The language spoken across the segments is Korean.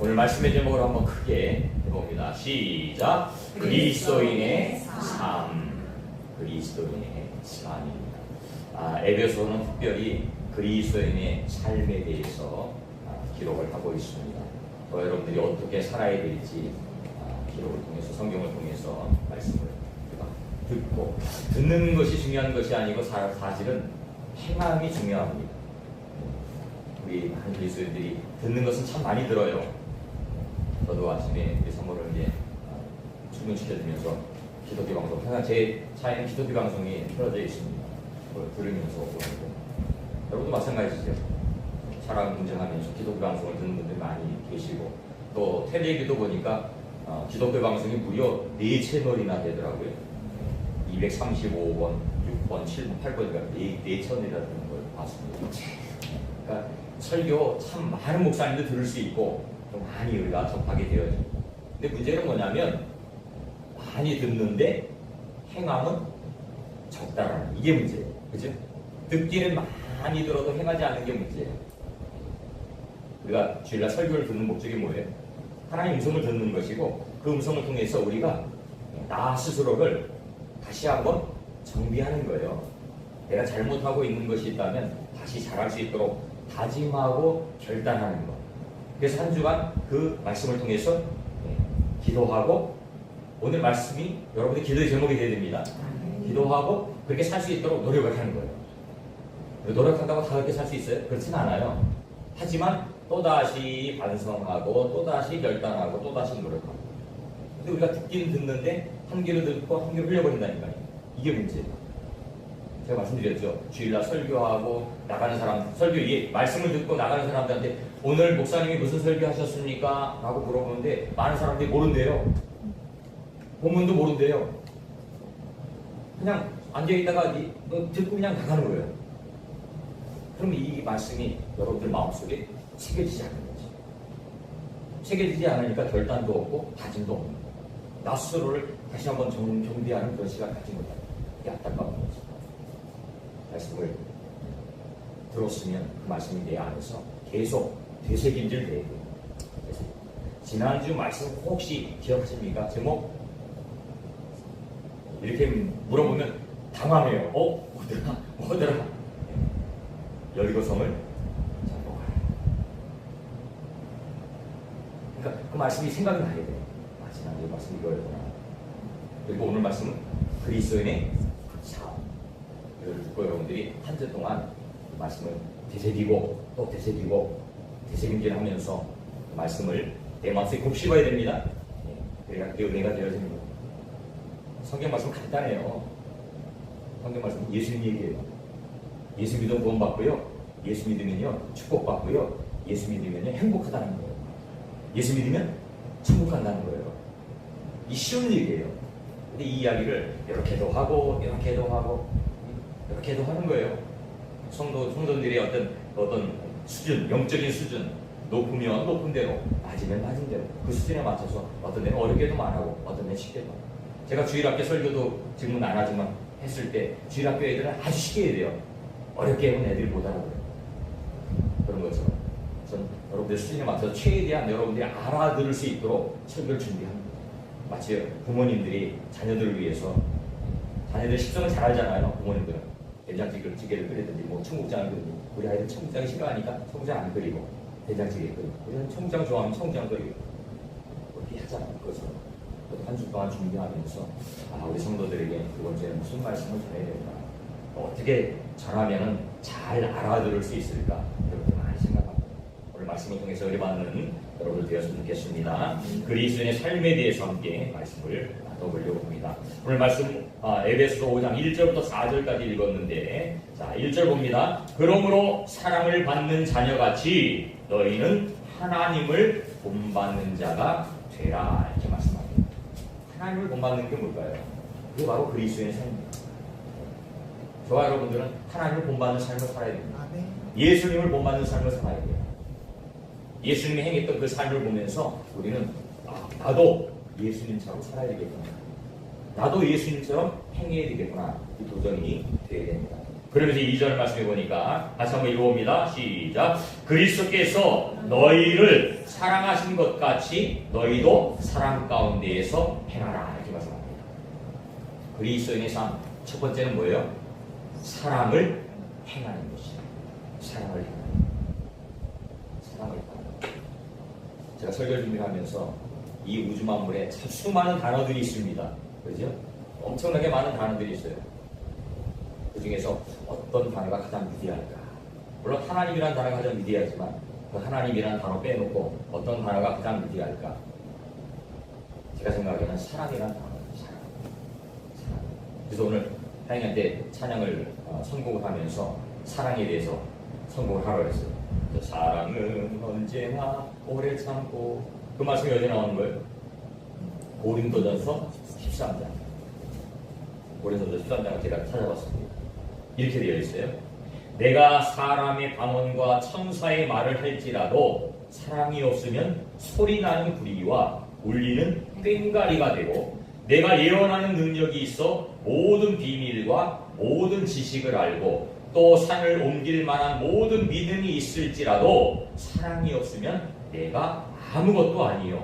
오늘 말씀의 제목을 한번 크게 해봅니다. 시작. 그리스도인의 삶. 그리스도인의 삶입니다. 에베소서는 특별히 그리스도인의 삶에 대해서 기록을 하고 있습니다. 또 여러분들이 어떻게 살아야 될지 기록을 통해서, 성경을 통해서 말씀을 듣고, 듣는 것이 중요한 것이 아니고 사실은 행함이 중요합니다. 우리 한 그리스도인들이 듣는 것은 참 많이 들어요. 저도 아침에 우리 사모를 이제 출근시켜주면서 기독교 방송, 항상 제 차에는 기독교 방송이 틀어져 있습니다. 그걸 들으면서 오고, 여러분도 마찬가지죠. 차량 운전하면서 기독교 방송을 듣는 분들이 많이 계시고, 또 텔레비도 보니까 기독교 방송이 무려 4채널이나 되더라고요. 235번, 6번, 7번, 8번이니까 4채널이라는 걸 봤습니다. 그러니까 설교 참 많은 목사님도 들을 수 있고 또 많이 우리가 접하게 되어요. 근데 문제는 뭐냐면 많이 듣는데 행함은 적다라는 이게 문제예요. 그죠? 듣기는 많이 들어도 행하지 않는 게 문제예요. 우리가 주일날 설교를 듣는 목적이 뭐예요? 하나님 음성을 듣는 것이고, 그 음성을 통해서 우리가 나 스스로를 다시 한번 정비하는 거예요. 내가 잘못하고 있는 것이 있다면 다시 잘할 수 있도록 다짐하고 결단하는 것. 그래서 한 주간 그 말씀을 통해서 기도하고, 오늘 말씀이 여러분의 기도의 제목이 되어야 됩니다. 기도하고 그렇게 살 수 있도록 노력을 하는 거예요. 노력한다고 다 그렇게 살 수 있어요? 그렇지는 않아요. 하지만 또다시 반성하고 또다시 결단하고 또다시 노력하고. 근데 우리가 듣긴 듣는데 한 귀로 듣고 한 귀로 흘려버린다니까요. 이게 문제예요. 제가 말씀드렸죠. 주일날 설교하고 나가는 사람, 말씀을 듣고 나가는 사람들한테 오늘 목사님이 무슨 설교하셨습니까? 라고 물어보는데 많은 사람들이 모른대요. 본문도 모른대요. 그냥 앉아있다가 듣고 그냥 나가는 거예요. 그럼 이 말씀이 여러분들 마음속에 새겨지지 않는 거죠. 새겨지지 않으니까 결단도 없고 다짐도 없는 거예요. 나 스스로를 다시 한번 정비하는 그런 시간 가진 거예요. 이게 안타까운 거죠. 말씀을 들었으면 그 말씀이 내 안에서 계속 되새김질 돼야 돼요. 지난주 말씀 혹시 기억하십니까? 제목? 이렇게 물어보면 당황해요. 뭐더라? 여리고성을 잡고 가라. 그러니까 그 말씀이 생각이 나야 돼요. 지난주 말씀 이거였구나. 그리고 오늘 말씀은 그리스도인의 삶. 이걸 듣고 여러분들이 한 주 동안 그 말씀을 되새기고 또 되새기고 되새김질하면서 그 말씀을 내 마음속에 곱씹어야 됩니다. 그래야 그 은혜가 되어집니다. 성경 말씀 간단해요. 성경 말씀 예수님 얘기예요. 예수 믿으면 구원 받고요. 예수 믿으면요 축복 받고요. 예수 믿으면요 행복하다는 거예요. 예수 믿으면 천국 간다는 거예요. 이 쉬운 얘기예요. 근데 이 이야기를 이렇게도 하고 이렇게도 하고 이렇게도 하는 거예요. 성도들의 어떤 수준, 영적인 수준 높으면 높은 대로, 낮으면 낮은 대로 그 수준에 맞춰서 어떤 데는 어렵게도 안 하고 어떤 데는 쉽게도 하고. 제가 주일학교 설교도 지금은 안 하지만 했을 때 주일학교 애들은 아주 쉽게 해야 돼요. 어렵게 하면 애들이 못 알아들어요. 그런 것처럼 전 여러분들 수준에 맞춰서 최대한 여러분들이 알아들을 수 있도록 설교를 준비합니다. 마치 부모님들이 자녀들을 위해서, 자녀들 식성을 잘 알잖아요. 부모님들은 된장찌개를 끓이든지 뭐 청국장을 끓이든지, 우리 아이들 청국장이 싫어하니까 청국장 안 끓이고 된장찌개 끓이고, 우리는 청국장 좋아하면 청국장 끓이고 그렇게 하잖아요. 그것처럼 한 주 동안 준비하면서 우리 성도들에게 이번 주에 무슨 말씀을 전해야 될까, 어떻게 전하면 잘 알아들을 수 있을까, 이렇게 많이 생각합니다. 오늘 말씀을 통해서 은혜받는 여러분들 되었으면 좋겠습니다. 그리스도인의 삶에 대해서 함께 말씀을 나눠보려고 합니다. 오늘 말씀 에베소서 5장 1절부터 4절까지 읽었는데, 자 1절 봅니다. 그러므로 사랑을 받는 자녀같이 너희는 하나님을 본받는 자가 되라, 이렇게 말씀합니다. 하나님을 본받는 게 뭘까요? 그게 바로 그리스도인의 삶입니다. 저와 여러분들은 하나님을 본받는 삶을 살아야 됩니다. 예수님을 본받는 삶을 살아야 돼요. 예수님이 행했던 그 삶을 보면서 우리는 나도 예수님처럼 살아야 되겠구나, 나도 예수님처럼 행해야 되겠구나, 이 도전이 되어야 됩니다. 그러면서 2절 말씀해 보니까 다시 한번 읽어봅니다. 시작. 그리스도께서 너희를 사랑하신 것 같이 너희도 사랑 가운데에서 행하라. 이렇게 말씀합니다. 그리스도인의 삶 첫 번째는 뭐예요? 사랑을 행하는 것이에요. 사랑을 행하는 것. 사랑을 행하는 것. 제가 설교 준비를 하면서 이 우주 만물에 참 수많은 단어들이 있습니다. 그죠? 엄청나게 많은 단어들이 있어요. 그 중에서 어떤 단어가 가장 위대할까? 물론 하나님이라는 단어가 가장 위대하지만 그 하나님이라는 단어 빼놓고 어떤 단어가 가장 위대할까? 제가 생각하기에는 사랑이라는 단어예요. 사랑. 그래서 오늘 하영이한테 찬양을 선곡을 하면서 사랑에 대해서 선곡을 하라고 했어요. 사랑은 언제나 오래 참고, 그 말씀이 어디 나오는 거예요? 고린도전서 13장. 고린도전서 13장을 제가 찾아봤습니다. 이렇게 되어 있어요. 내가 사람의 방언과 천사의 말을 할지라도 사랑이 없으면 소리나는 구리와 울리는 꽹가리가 되고, 내가 예언하는 능력이 있어 모든 비밀과 모든 지식을 알고 또 산을 옮길 만한 모든 믿음이 있을지라도 사랑이 없으면 내가 아무것도 아니요.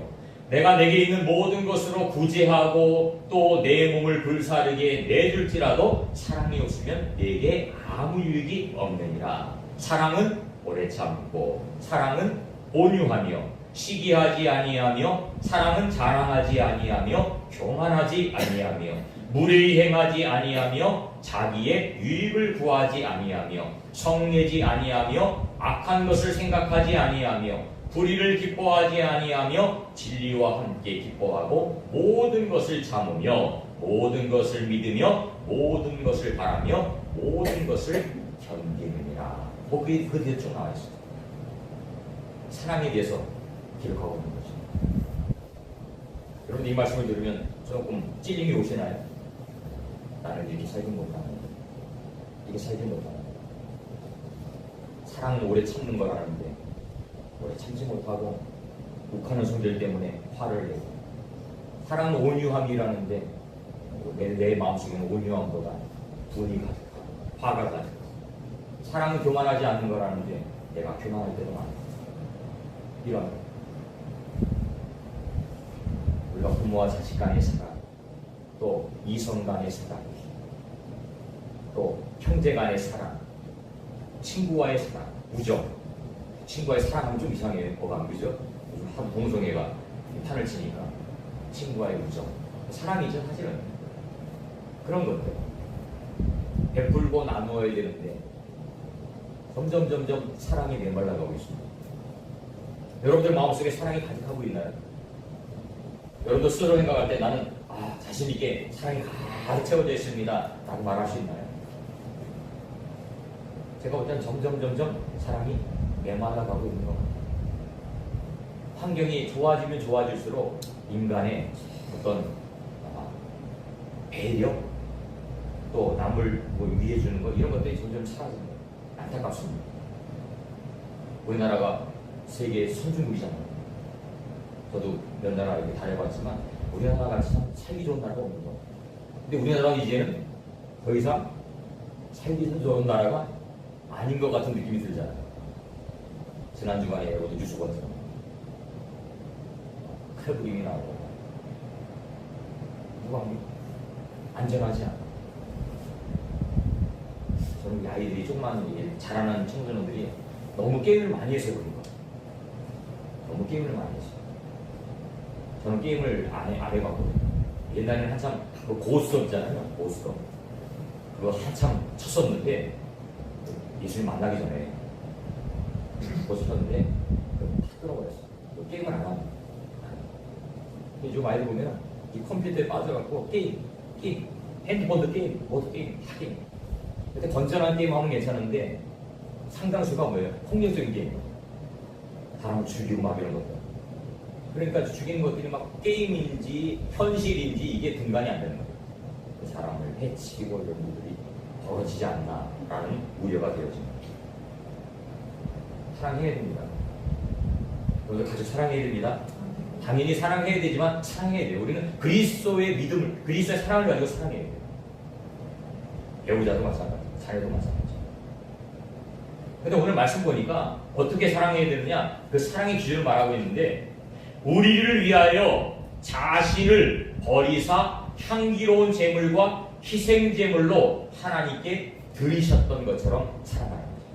내가 내게 있는 모든 것으로 구제하고 또 내 몸을 불사르게 내줄지라도 사랑이 없으면 내게 아무 유익이 없느니라. 사랑은 오래 참고, 사랑은 온유하며, 시기하지 아니하며, 사랑은 자랑하지 아니하며, 교만하지 아니하며, 무례히 행하지 아니하며, 자기의 유익을 구하지 아니하며, 성내지 아니하며, 악한 것을 생각하지 아니하며, 불의를 기뻐하지 아니하며, 진리와 함께 기뻐하고, 모든 것을 참으며, 모든 것을 믿으며, 모든 것을 바라며, 모든 것을 견디느니라. 그 뒤에 쭉 나와 있어요. 사랑에 대해서 기록하고 있는 거죠. 여러분 이 말씀을 들으면 조금 찔림이 오시나요? 나는 이렇게 살지 못하는데, 이게 살지 못하는데, 사랑은 오래 참는 거라는데 오래 참지 못하고 욱하는 성질 때문에 화를 내고, 사랑은 온유함이라는데 내 마음속에는 온유함보다 분이 가득하고 화가 가득하고, 사랑은 교만하지 않는 거라는데 내가 교만할 때도 많고, 이런 우리가 부모와 자식 간의 사랑, 또 이성 간의 사랑, 또 형제 간의 사랑, 친구와의 사랑, 우정. 친구와의 사랑하면 좀 이상해요. 뭐가 그죠? 요즘 한 동성애가 판을 치니까 친구와의 우정, 사랑이죠 사실은. 그런 것들 베풀고 나누어야 되는데 점점 사랑이 메말라가고 있습니다. 여러분들 마음속에 사랑이 가득하고 있나요? 여러분도 스스로 생각할 때 나는 자신있게 사랑이 가득 채워져 있습니다 라고 말할 수 있나요? 제가 볼 때는 점점 사랑이 메말라가고 있는 것 같아요. 환경이 좋아지면 좋아질수록 인간의 어떤 배려, 또 남을 위해 주는 것, 이런 것들이 점점 사라집니다. 안타깝습니다. 우리나라가 세계 선진국이잖아요. 저도 몇 나라 이렇게 다녀봤지만 우리나라 같이 참 살기 좋은 나라가 없는 거예요. 근데 우리나라가 이제는 더 이상 살기 좋은 나라가 아닌 것 같은 느낌이 들잖아요. 지난 주간에 여러분들 뉴스 봤죠. 칼부림이 나오고, 누가 합니까? 안전하지 않아. 저는 이 아이들이 조그만 자라는 청소년들이 너무 게임을 많이 해서 그런 거예요. 너무 게임을 많이 했어요. 저는 게임을 안 해봤거든요. 옛날에는 한참 고스톱 있잖아요. 고스톱. 그거 한참 쳤었는데, 예수님 만나기 전에 고스톱 쳤는데 탁 끊어버렸어요. 게임을 안 합니다. 요즘 아이들 보면 이 컴퓨터에 빠져갖고 게임, 핸드폰도 게임, 모두 게임, 다 게임. 근데 건전한 게임 하면 괜찮은데 상당수가 뭐예요? 폭력적인 게임. 사람을 죽이고 막 이런 것들. 그러니까 죽이는 것들이 막 게임인지 현실인지 이게 분간이 안 되는 거예요. 그 사람을 해치고 이런 일들이 벌어지지 않나라는 우려가 되어집니다. 사랑해야 됩니다. 여러분들 가족 사랑해야 됩니다. 당연히 사랑해야 되지만 사랑해야 돼요. 우리는 그리스도의 믿음을, 그리스도의 사랑을 가지고 사랑해야 돼요. 배우자도 마찬가지. 자녀도 마찬가지. 근데 오늘 말씀 보니까 어떻게 사랑해야 되느냐, 그 사랑의 기준을 말하고 있는데, 우리를 위하여 자신을 버리사 향기로운 제물과 희생 제물로 하나님께 드리셨던 것처럼 사랑하는 거죠.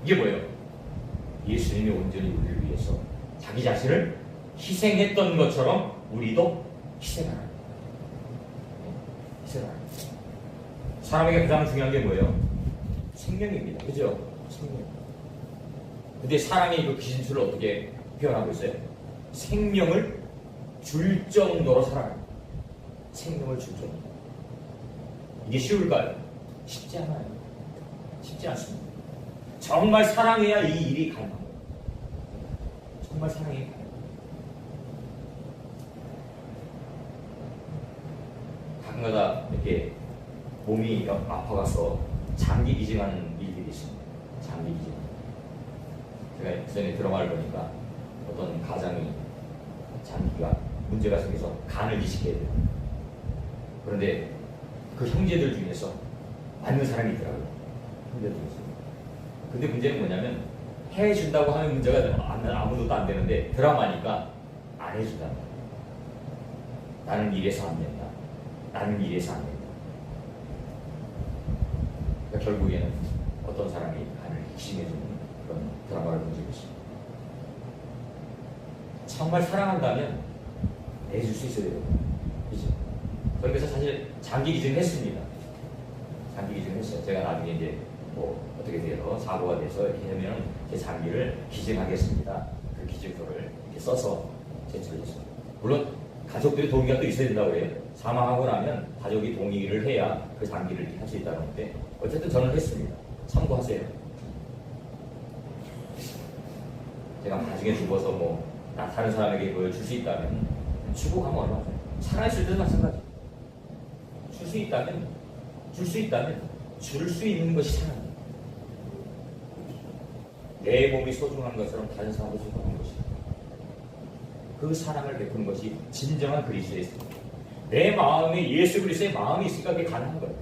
이게 뭐예요? 예수님이 온전히 우리를 위해서 자기 자신을 희생했던 것처럼 우리도 희생하는 거예요. 희생하는 거예요. 사람에게 가장 중요한 게 뭐예요? 생명입니다. 그죠? 생명. 근데 사랑의 그 기준수를 어떻게 표현하고 있어요? 생명을 줄 정도로 사랑합니다. 생명을 줄 정도. 이게 쉬울까요? 쉽지 않아요. 쉽지 않습니다. 정말 사랑해야 이 일이 가능한 거예요. 정말 사랑해야 가능해요. 가끔가다 이렇게 몸이 아파가서 장기 기증하는 일들이 있습니다. 장기 기증. 제가 전에 드라마를 보니까 어떤 가장이 장기가 문제가 생겨서 간을 이식해야 돼요. 그런데 그 형제들 중에서 맞는 사람이 있더라고요. 형제들 중에서. 근데 문제는 뭐냐면 해준다고 하면 문제가 아무도 안 되는데 드라마니까 안 해준다. 나는 이래서 안 된다. 나는 이래서 안 된다. 그러니까 결국에는 어떤 사람이 간을 기증해주는 그런 드라마를 본 적이 있습니다. 정말 사랑한다면 내줄 수 있어야 돼요. 그죠? 그래서 사실 장기 기증했습니다. 장기 기증했어요. 제가 나중에 이제 뭐 어떻게 돼서 사고가 돼서 이렇게 하면 제 장기를 기증하겠습니다. 그 기증서를 이렇게 써서 제출했어요. 물론 가족들의 동의가 또 있어야 된다고 해요. 사망하고 나면 가족이 동의를 해야 그 장기를 할 수 있다는 건데 어쨌든 저는 했습니다. 참고하세요. 제가 나중에 죽어서 뭐 다른 사람에게 그걸 줄 수 있다면 주고 가면 얼마나 살아있을 때도 마찬가지. 줄 수 있다면 줄 수 있는 것이 사랑입니다. 내 몸이 소중한 것처럼 다른 사람도 소중한 것이다. 그 사랑을 베푸는 것이 진정한 그리스도의 사랑입니다. 내 마음에 예수 그리스도의 마음이 있으니까 그게 가능한 거예요.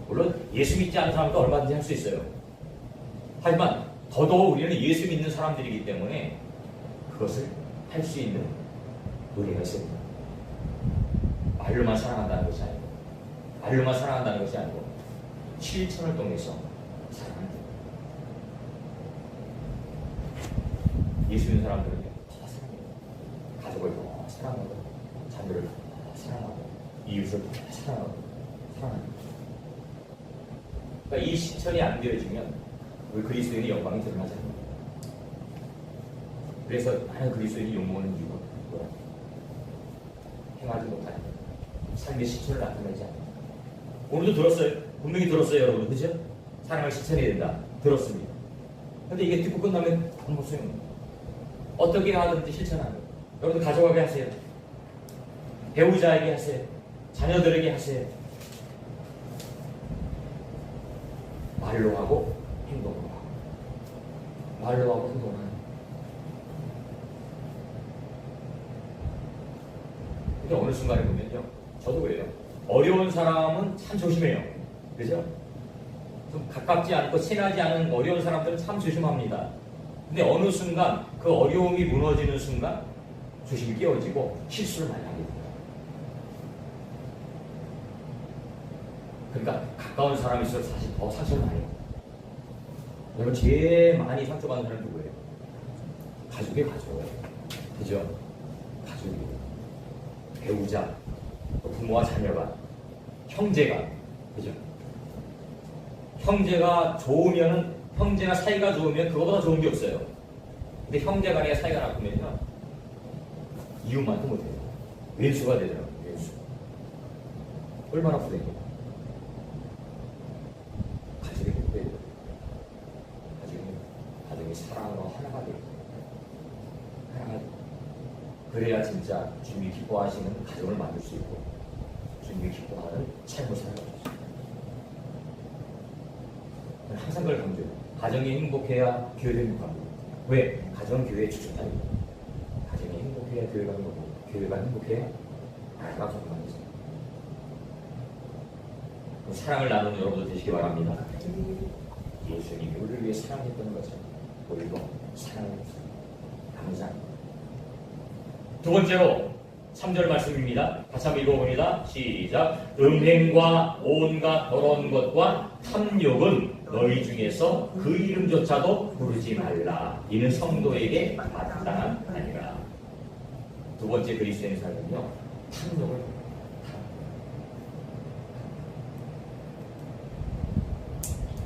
물론 예수 믿지 않는 사람도 얼마든지 할 수 있어요. 하지만 더더욱 우리는 예수 믿는 사람들이기 때문에 그것을 할 수 있는 노래가 있습니다. 말로만 사랑한다는 것이 아니고, 말로만 사랑한다는 것이 아니고 실천을 통해서 사랑한다. 예수 믿는 사람들은요, 더 사랑해요. 가족을 더 사랑하고, 자녀를 더 사랑하고, 이웃을 더 사랑하고, 사랑합니다. 그러니까 이 실천이 안 되어지면 우리 그리스도인의 영광이 드러나지 않습니다. 그래서 많은 그리스도인이 욕먹는 이유가 뭐라? 행하지 못하는 삶의 실천을 나타내지 않는. 오늘도 들었어요. 분명히 들었어요, 여러분. 그죠? 사랑을 실천해야 된다. 들었습니다. 근데 이게 듣고 끝나면 아무 소용없는 거예요. 어떻게 하든지 실천하는 거예요. 여러분 가족에게 하세요. 배우자에게 하세요. 자녀들에게 하세요. 말로 하고 행동으로 하고. 말로 하고 행동으로 하는. 근데 어느 순간에 보면요, 저도 그래요. 어려운 사람은 참 조심해요. 그죠? 좀 가깝지 않고 친하지 않은 어려운 사람들은 참 조심합니다. 근데 어느 순간 그 어려움이 무너지는 순간 조심이 깨어지고 실수를 많이 하게 돼요. 그러니까 가까운 사람일수록 사실 더 상처를 많이 해요. 여러분 제일 많이 상처받는 사람이 누구예요? 가족의 가족이에요. 그죠? 가족이에요. 배우자, 부모와 자녀가, 형제가, 그죠? 형제가 좋으면은, 형제나 사이가 좋으면 그거보다 좋은 게 없어요. 근데 형제간의 사이가 나쁘면요, 이웃만도 못해요. 왼수가 되더라고요. 왼수. 얼마나 불행해요. 가족이 행복해야 돼요. 가족이 사랑으로 하나가 돼요. 하나가 돼요. 그래야 진짜 주님이 기뻐하시는 가정을 만들 수 있고 주님이 기뻐하는 삶을 살아갈 수 있습니다. 항상 그걸 강조해요. 가정이 행복해야 교회도 행복합니다. 왜? 가정은 교회의 주축단입니다. 가정이 행복해야 교회가 행복하고 교회가 행복해야 나라가 건강해집니다. 사랑을 나누는 여러분들 되시기 바랍니다. 것들이 예수님이 우리를 위해 사랑했던 것을 우리도 사랑했습니다. 감사합니다. 두 번째로 3절 말씀입니다. 다시 한번 읽어봅니다. 시작. 음행과 온갖 더러운 것과 탐욕은 너희 중에서 그 이름조차도 부르지 말라. 이는 성도에게 마땅한 아니라. 두 번째 그리스도인의 삶은요, 탐욕을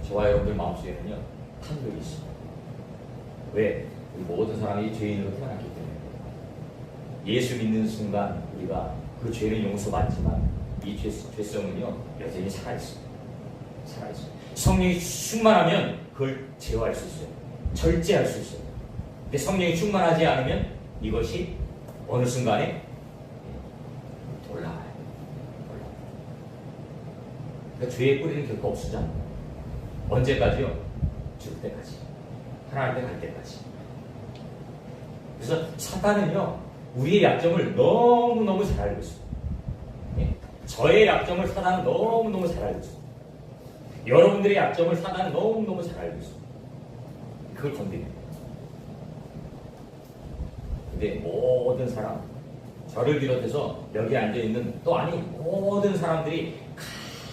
저와 여러분들 마음속에는요, 탐욕이 있습니다. 왜? 우리 모든 사람이 죄인으로 태어났기 때문에. 예수 믿는 순간 우리가 그 죄는 용서받지만 이 죄성은요, 여전히 살아있습니다. 살아있습니다. 성령이 충만하면 그걸 제어할 수 있어요. 절제할 수 있어요. 근데 성령이 충만하지 않으면 이것이 어느 순간에 올라가요. 그러니까 죄의 뿌리는 결코 없어지지 않는다. 언제까지요? 죽을 때까지. 하나님 갈 때까지. 그래서 사탄은요, 우리의 약점을 너무너무 잘 알고 있어요. 예? 저의 약점을 사탄은 너무너무 잘 알고 있어요. 여러분들의 약점을 사탄은 너무너무 잘 알고 있어요. 그걸 건드립니다. 근데 모든 사람, 저를 비롯해서 여기 앉아있는 또 아니 모든 사람들이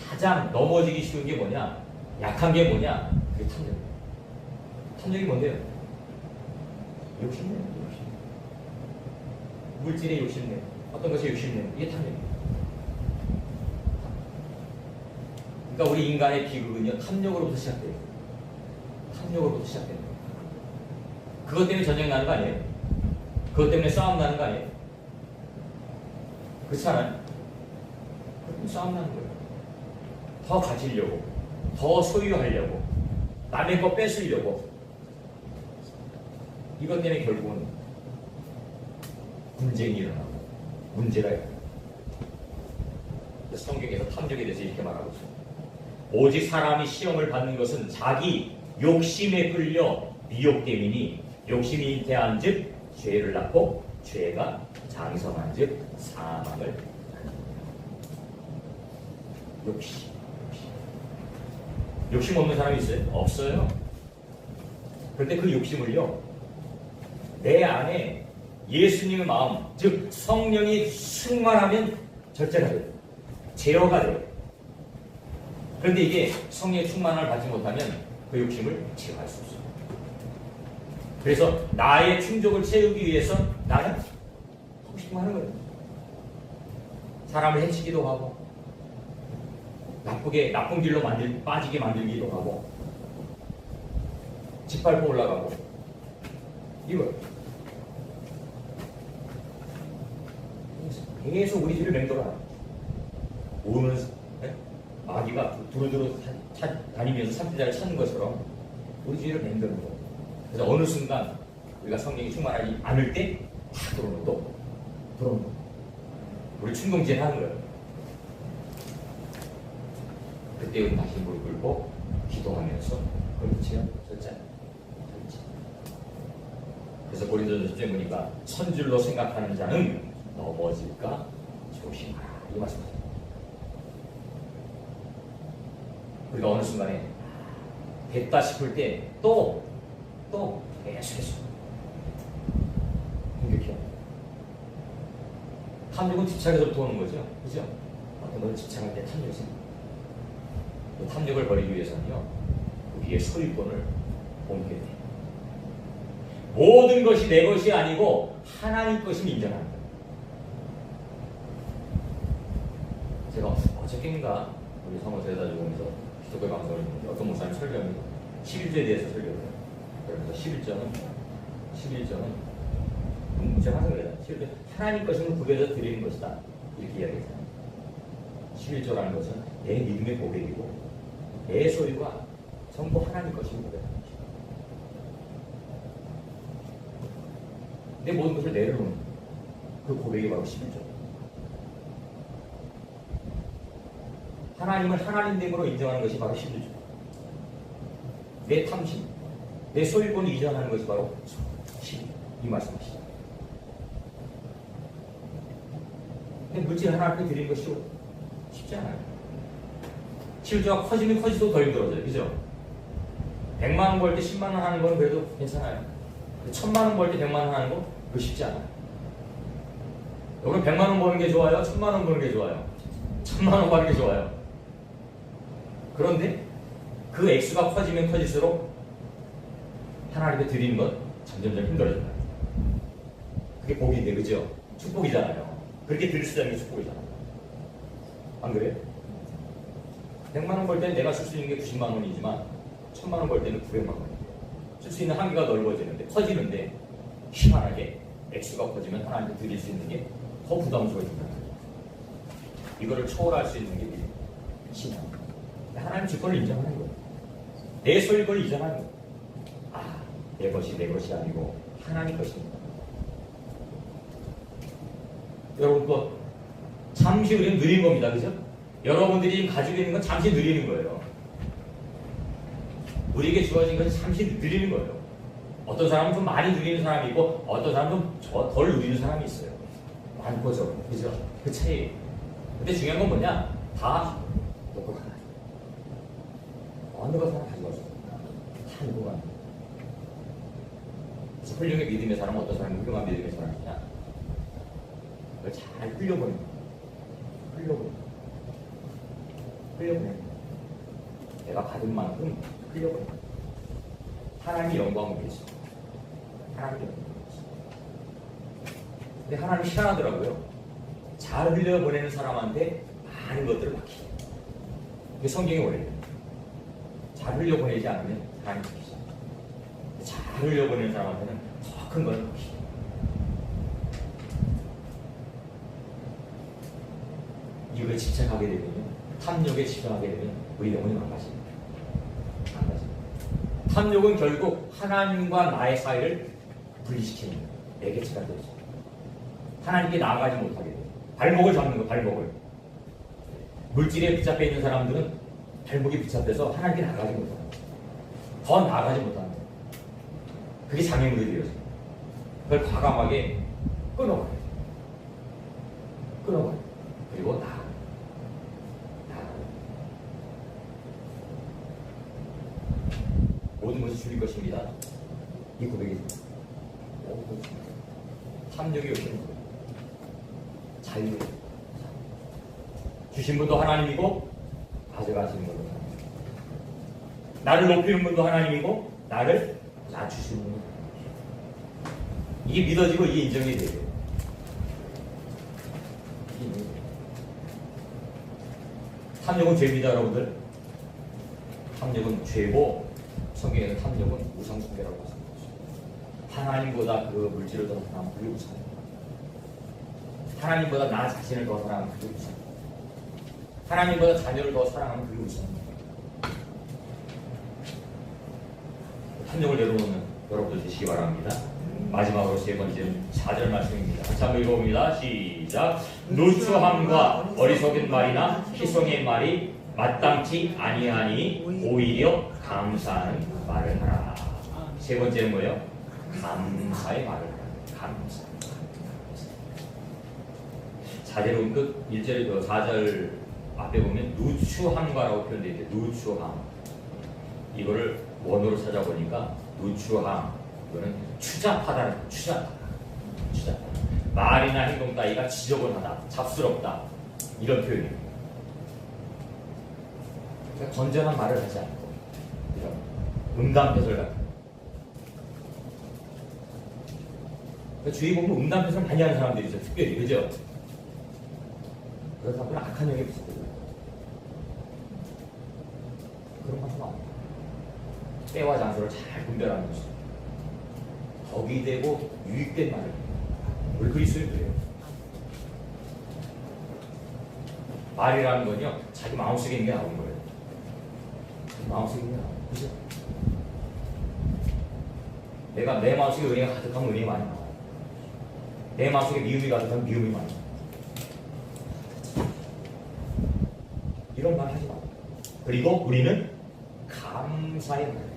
가장 넘어지기 쉬운 게 뭐냐? 약한 게 뭐냐? 그게 탐욕이에요. 탐욕이 뭔데요? 욕심이에요. 욕심. 물질의 욕심이에요. 어떤 것이 욕심이에요? 이게 탐욕이에요. 그러니까 우리 인간의 비극은요, 탐욕으로부터 시작돼요. 탐욕으로부터 시작돼요. 그것 때문에 전쟁 나는 거 아니에요? 그것 때문에 싸움 나는 거 아니에요? 그렇지 않아요? 싸움 나는 거예요. 더 가지려고, 더 소유하려고, 남의 거 뺏으려고. 이것 때문에 결국은 분쟁이 일어나고 문제가 일어나요. 성경에서 탐욕에 대해서 이렇게 말하고 있어요. 오직 사람이 시험을 받는 것은 자기 욕심에 끌려 미혹됨이니 욕심이 잉태한 즉 죄를 낳고 죄가 장성한 즉 사망을 욕심 없는 사람이 있어요? 없어요. 그런데 그 욕심을요, 내 안에 예수님의 마음, 즉 성령이 충만하면 절제가 돼요. 제어가 돼요. 그런데 이게 성령의 충만함을 받지 못하면 그 욕심을 제어할 수 없어요. 그래서 나의 충족을 채우기 위해서 나는 하고 싶은 거 하는 거예요. 사람을 해치기도 하고 나쁜 길로 빠지게 만들기도 하고 짓밟고 올라가고 이거예요. 계속 우리 뒤를 맹돌아요. 오는 마귀가 두루두루 다니면서 삼지자를 찾는 것처럼 우리 뒤를 맹도는 거예요. 그래서 어느 순간 우리가 성령이 충만하지 않을 때 탁 들어오는 거예요. 우리 충동질 하는 거예요. 그때 우리 다시 무릎 꿇고 기도하면서 그렇지요? 절제. 그래서 고린도전서 10장 보니까 선줄로 생각하는 자는 넘어질까 조심하라 이 말씀입니다. 우리가 어느 순간에 됐다 싶을 때 또 계속해서 공격해요. 탐욕은 집착에서부터 오는 거죠. 그죠? 어떤 걸 집착할 때 탐욕이 생겨요. 그 탐욕을 버리기 위해서는요, 우리의 소유권을 옮겨야 돼요. 모든 것이 내 것이 아니고 하나님 것임을 인정하는 거예요. 제가 어저께인가 우리 성호 데려다 주고 오면서 기독교 방송을 했는데 어떤 목사님 설교합니다. 11조에 대해서 설교해요. 그래서 11조는 문제가 하는 거예요. 11조 하나님 것임을 구별해서 드리는 것이다. 이렇게 이야기했어요. 11조라는 것은 내 믿음의 고백이고 내 소유가 전부 하나님 것임을 고백하는 것이다. 내 모든 것을 내려놓는 그 고백이 바로 11조. 하나님을 하나님됨으로 인정하는 것이 바로 11조. 내 탐심, 내 소유권을 이전하는 것이 바로 12. 이 말씀이시죠. 근데 물질 하나 앞에 드리는 것이 쉽지 않아요. 실조가 커지면 커질수록 더 힘들어져요. 그죠? 100만 원 벌 때 10만 원 하는 건 그래도 괜찮아요. 1000만 원 벌 때 100만 원 하는 거 그거 쉽지 않아요. 여러분 100만 원 버는 게 좋아요? 1000만 원 버는 게 좋아요? 1000만 원 버는 게 좋아요. 그런데 그 액수가 커지면 커질수록 하나님께 드리는 건 점점점 힘들어져요. 그게 복인데, 그죠? 축복이잖아요. 그렇게 드릴 수 있는 게 축복이잖아요. 안 그래요? 100만 원 벌 때는 내가 쓸 수 있는 게 90만 원이지만 1000만 원 벌 때는 900만 원이에요. 쓸 수 있는 한계가 넓어지는데, 커지는데 희한하게 액수가 커지면 하나님께 드릴 수 있는 게 더 부담스러워진다. 이거를 초월할 수 있는 게 신앙. 하나님 주권을 인정하는 거예요. 내 소유를 인정하는 거예요. 아, 내 것이 아니고 하나님 것입니다. 여러분 또 잠시 우리는 누린 겁니다. 그죠? 여러분들이 지금 가지고 있는 건 잠시 누리는 거예요. 우리에게 주어진 것은 잠시 누리는 거예요. 어떤 사람은 좀 많이 누리는 사람이 있고 어떤 사람은 좀 덜 누리는 사람이 있어요. 많고 적, 그죠? 그 차이. 근데 중요한 건 뭐냐? 다 놓고 가라. 어느 것을 하나 가져가서 다 놓고 가는 거예요. 그래서 훌륭한 믿음의 사람은 어떤 사람이 훌륭한 믿음의 사람이냐? 그걸 잘 흘려보내는 거예요. 흘려보내는 거예요. 내가 받은 만큼 흘려보내는 거예요. 하나님의 영광을 위해서. 하나님의 영광을 위해서. 근데 하나님이 희한하더라고요. 잘 흘려보내는 사람한테 많은 것들을 맡기죠. 이게 성경의 원리예요. 잘 흘려보내지 않으면 하나님 맡기죠. 잘 흘려보내는 사람한테는 더 큰 걸 맡기죠. 이거에 집착하게 되면요. 탐욕에 집착하게 되면 우리 영혼이 망가집니다. 탐욕은 결국 하나님과 나의 사이를 분리시키는 매개체가 되죠. 하나님께 나아가지 못하게 돼요. 발목을 잡는 거예요. 발목을. 물질에 붙잡혀 있는 사람들은 발목이 붙잡혀서 하나님께 나아가지 못하는 거예요. 더 나아가지 못하는 거예요. 그게 장애물이 되어져요. 그걸 과감하게 끊어버려요. 그리고 나아가요. 모든 것이 주일 것입니다. 이 고백이 탐욕이 오시는 거예요. 자유. 주신 분도 하나님이고 가져가시는 분도 하나님. 나를 높이는 분도 하나님이고 나를 낮추시는 분도 하나님. 이게 믿어지고 이게 인정이 돼요. 탐욕은 죄입니다, 여러분들. 탐욕은 죄고 성경에는 탐욕은 우상숭배라고 하습니다. 하나님보다 그 물질을 더 사랑하면 그게 우상. 하나님보다 나 자신을 더 사랑하면 그게 우상. 하나님보다 자녀를 더 사랑하면 그게 우상. 탐욕을 내려놓는 여러분들 되시기 바랍니다. 마지막으로 세 번째는 4절 말씀입니다. 같이 한번 읽어봅니다. 시작. 누추함과 어리석은 말이나 희송의 말이 마땅치 아니하니 오히려 감사하는 말을 하라. 세 번째는 뭐예요? 감사의 말을 하라. 감사. 4절 끝 1절 4절 앞에 보면 누추함과라고 표현되어 있는데 누추함. 이거를 원어로 찾아보니까 누추함. 이거는 추잡하다는 추잡하다. 말이나 행동 따위가 지저분하다, 잡스럽다 이런 표현입니다. 그러니까 건전한 말을 하지 않고 이런 음담패설 같은. 그러니까 주위 보면 음담패설 많이 하는 사람들이 있어요. 특별히 그죠? 그런 사람들은 악한 영에 비슷해요. 그런 거 하면 안 돼요. 때와 장소를 잘 분별하는 것이죠. 덕이 되고 유익된 말을 우리 그리스도인도 그래요. 말이라는 건요 자기 마음속에 있는 게 나오는 거예요. 마음속에 있는 게 나오는 거예요. 그죠? 내가 내 마음속에 은혜가 가득하면 은혜가 많이 나와요. 내 마음속에 미움이 가득하면 미움이 많이 나와요. 이런 말 하지 마. 그리고 우리는 감사의 말.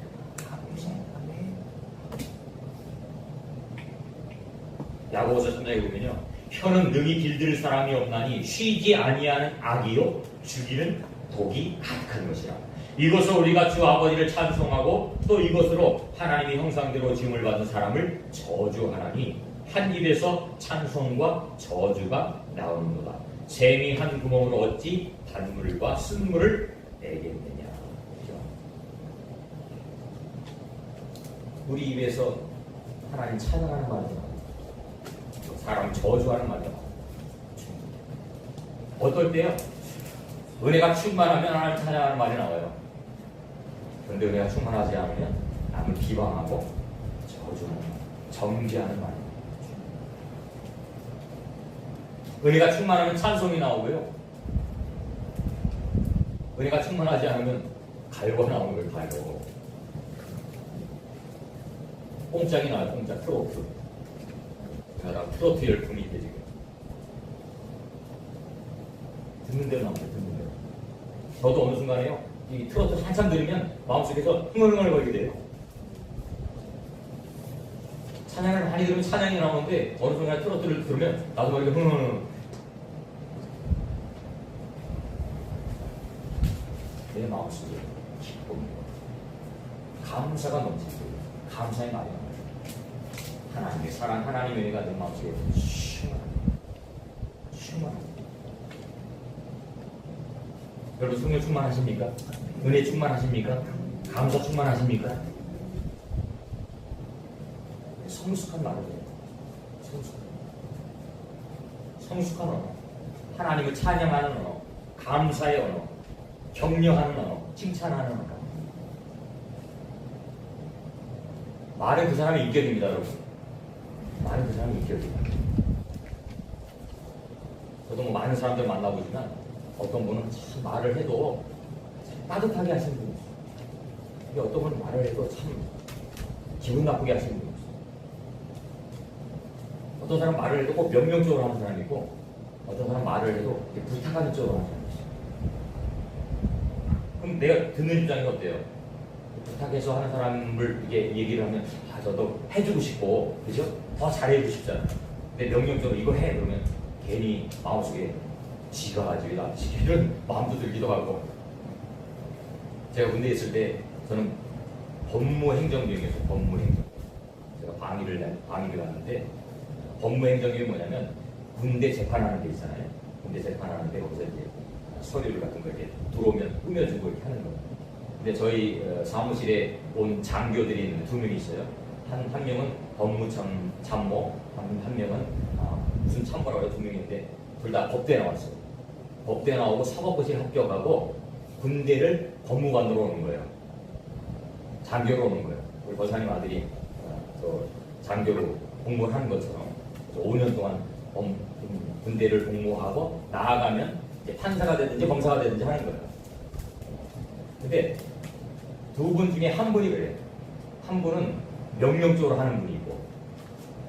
야고보서 3장에 보면요 혀는 능히 길들 사람이 없나니 쉬지 아니하는 악이요 죽이는 복이 가득한 것이라. 이것으로 우리가 주 아버지를 찬송하고 또 이것으로 하나님의 형상대로 지음을 받은 사람을 저주하나니 한 입에서 찬송과 저주가 나오는도다. 샘이 한 구멍으로 어찌 단물과 쓴물을 내겠느냐. 우리 입에서 하나님 찬양하는 말이 나와요. 사람 저주하는 말이 나와요. 어떨 때요? 은혜가 충만하면 하나님 찬양하는 말이 나와요. 그런데 은혜가 충만하지 않으면 남을 비방하고 저주하는 말, 정죄하는 말이 나와요. 은혜가 충만하면 찬송이 나오고요. 은혜가 충만하지 않으면 갈고 나오는 거예요. 갈고. 뽕짝이 나와요. 뽕짝, 트로트. 우리나라 트로트 열풍이 있대 지금. 듣는 대로 나옵니다. 듣는 대로. 저도 어느 순간에요. 이 트로트 한참 들으면 마음속에서 흥얼흥얼 거리게 돼요. 찬양을 많이 들으면 찬양이 나오는데 어느 순간에 트로트를 들으면 나도 모르게 흥얼흥얼. 내 마음속에 기쁨, 감사가 넘치고 감사의 말이 나와요. 하나님의 사랑, 하나님의 은혜가 내 마음속에 충만합니다. 여러분 성령 충만하십니까? 은혜 충만하십니까? 감사 충만하십니까? 성숙한 말을 해요. 성숙한 언어. 하나님을 찬양하는 언어, 감사의 언어, 격려하는 언어, 칭찬하는 언어. 말은 그 사람의 인격입니다, 여러분. 말은 그 사람의 인격입니다. 저도 뭐 많은 사람들 만나보지만 어떤 분은 참 말을 해도 참 따뜻하게 하시는 분이 있어요. 근데 어떤 분은 말을 해도 참 기분 나쁘게 하시는 분이 있어요. 어떤 사람 말을 해도 꼭 명령적으로 하는 사람이 있고 어떤 사람 말을 해도 부탁하는 쪽으로 하는 사람이 있어요. 그럼 내가 듣는 입장이 어때요? 부탁해서 하는 사람을 이게 얘기를 하면 저도 해주고 싶고 그죠? 더 잘해주고 싶잖아요. 근데 명령적으로 이거 해 그러면 괜히 마음속에 지가 가지고 나한테 이런 마음도 들기도 하고. 제가 군대에 있을 때 저는 법무행정병이었어요. 법무행정. 제가 방위를 갔는데 법무행정이 뭐냐면 군대 재판하는 데 있잖아요. 군대 재판하는데 거기서 이제 서류를 같은 거 이렇게 들어오면 꾸며주고 이렇게 하는 거예요. 근데 저희 사무실에 온 장교들이 있는데 2명이 있어요. 한 명은 법무참모, 한 명은 무슨 참모라고 해요. 2명인데 둘 다 법대 나왔어요. 법대 나오고 사법고시를 합격하고 군대를 법무관으로 오는 거예요. 장교로 오는 거예요. 우리 거사님 아들이 장교로 공부를 하는 것처럼 5년 동안 군대를 복무하고 나아가면 이제 판사가 되든지 검사가 되든지 하는 거예요. 근데 2분 중에 한 분이 그래요. 한 분은 명령적으로 하는 분이 있고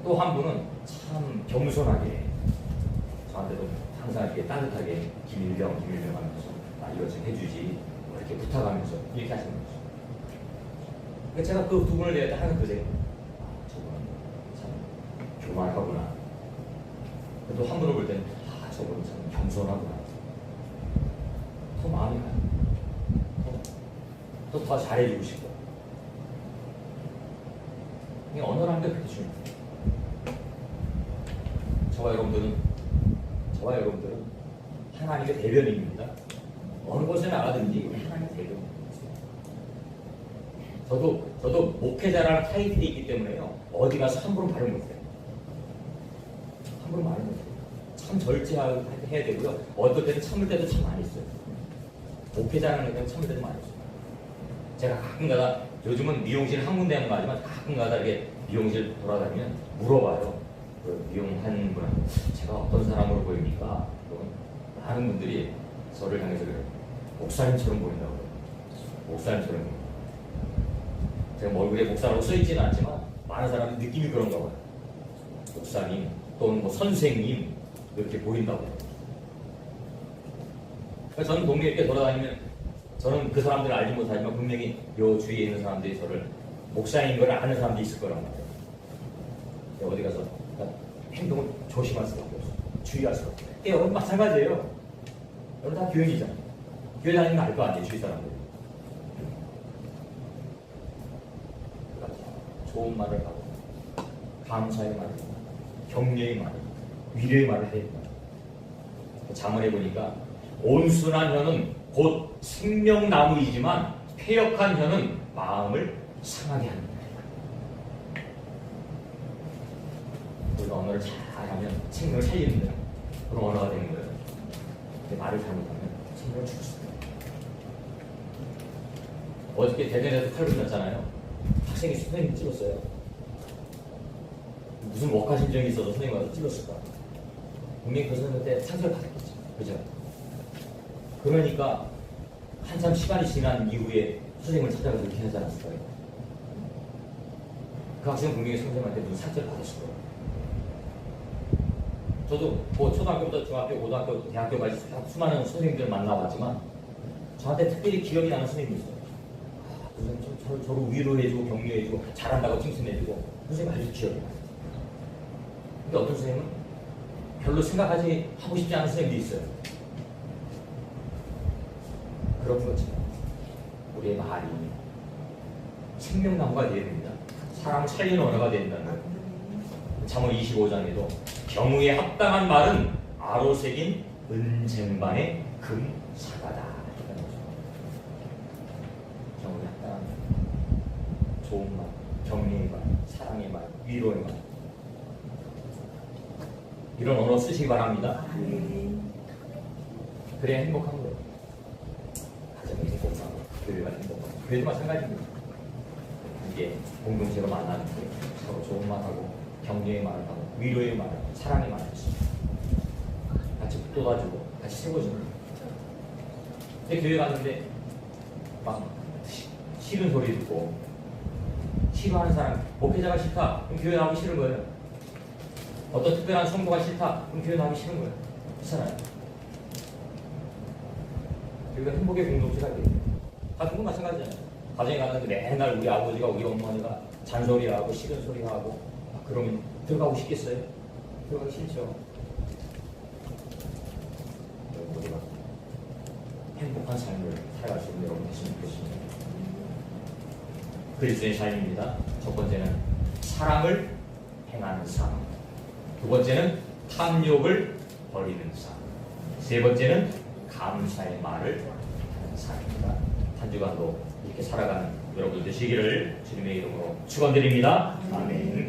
또 한 분은 참 겸손하게 저한테도 항상 이렇게 따뜻하게 김일병 하면서 이거 좀 해주지 뭐 이렇게 부탁하면서 이렇게 하시는 거죠. 그러니까 제가 그 2분을 내가 항상 그래요. 저분은 참 교만하구나. 또 한 분을 볼 때는 저분은 참 겸손하구나. 더 마음이 가요. 또 더 잘해주고 싶고. 이 언어라는 게 그렇게 중요해요. 저와 여러분들은 하나님의 대변인입니다. 어느 곳에 나가든지 하나님의 대변인입니다. 저도 목회자라는 타이틀이 있기 때문에요. 어디 가서 함부로 말을 못해요. 함부로 말을 못해요. 참 절제해야 되고요. 어떨 때는 참을 때도 참 많이 있어요. 목회자라는 데는 참을 때도 많이 있어요. 제가 가끔가다 요즘은 미용실 한 군데 하는 거 아니지만 가끔가다 이렇게 미용실 돌아다니면 물어봐요. 그 미용하는 분한테 제가 어떤 사람으로 보입니까? 많은 분들이 저를 향해서 그래요. 목사님처럼 보인다고 그래요. 목사님처럼 보인다. 제가 뭐 얼굴에 목사라고 써있지는 않지만 많은 사람들이 느낌이 그런가 봐요. 목사님 또는 뭐 선생님 이렇게 보인다고 해요. 그러니까 저는 동네에 이렇게 돌아다니면 저는 그 사람들을 알지 못하지만 분명히 요 주위에 있는 사람들이 저를 목사인 걸 아는 사람들이 있을 거란 말이에요. 어디 가서 행동을 조심할 수밖에 없어요. 주의할 수밖에 없어요. 여러분 마찬가지예요. 여러분 다 교인이잖아요. 교회 다니면 알 거 아니에요, 주위 사람들. 좋은 말을 하고, 감사의 말을 하고, 격려의 말을 하고, 위로의 말을 해야 된다. 자문해 보니까 온순한 혀는 곧 생명나무이지만 패역한 혀는 마음을 상하게 합니다. 우리가 언어를 잘하면 생명을 살리는 거예요. 그런 언어가 되는 거예요. 근데 말을 잘못하면 생명을 죽을 수 있어요. 어저께 대전에서 칼을 났잖아요. 학생이 선생님 찔렀어요. 무슨 억하심정이 있어서 선생님 와서 찔렀을까? 분명히 그 선생님한테 상처를 받았겠죠. 그죠? 그러니까 한참 시간이 지난 이후에 선생님을 찾아가서 이렇게 하지 않았을까요? 그 학생은 분명히 선생님한테 무슨 상처를 받았을 거예요. 저도 뭐 초등학교부터 중학교, 고등학교, 대학교까지 수많은 선생님들을 만나봤지만 저한테 특별히 기억이 나는 선생님이 있어요. 선생님 저를 위로해주고 격려해주고 잘한다고 칭찬해주고 선생님 아주 기억이 나요. 근데 어떤 선생님은 별로 생각하지 하고 싶지 않은 선생님도 있어요. 그런 거죠. 우리의 말이 생명나무가 되어야 됩니다. 사람 살리는 언어가 된다는 거예요. 잠언 25장에도 경우에 합당한 말은 아로 새긴 은쟁반의 금사과다. 경우에 합당한 말, 좋은 말, 격려의 말, 사랑의 말, 위로의 말, 이런 언어 쓰시기 바랍니다. 그래야 행복한 거예요. 가정이 행복하고 교회가 행복하고 교회도 마찬가지입니다. 이게 공동체로 만나는 게 서로 좋은 말하고 격려의 말을 하고 위로의 말을 하고 사랑의 말을 하고 같이 붙어가지고 같이 세워주는 거예요. 근데 교회 갔는데 막 싫은 소리 듣고 싫어하는 사람, 목회자가 싫다 그럼 교회 나오기 싫은 거예요. 어떤 특별한 성도가 싫다 그럼 교회 나오기 싫은 거예요. 그렇잖아요. 우리가 행복의 공동체가 돼요. 가족도 마찬가지잖아요. 가정에 갔는데 맨날 우리 아버지가 우리 어머니가 잔소리하고 싫은 소리하고 그러면 들어가고 싶겠어요? 들어가기 싫죠. 우리가 행복한 삶을 살아갈 수 있는 여러분 되시면 좋겠습니다. 그리스도의 삶입니다. 첫 번째는 사랑을 행하는 삶, 두 번째는 탐욕을 버리는 삶, 세 번째는 감사의 말을 하는 삶입니다. 한 주간도 이렇게 살아가는 여러분 되시기를 주님의 이름으로 축원드립니다. 아멘.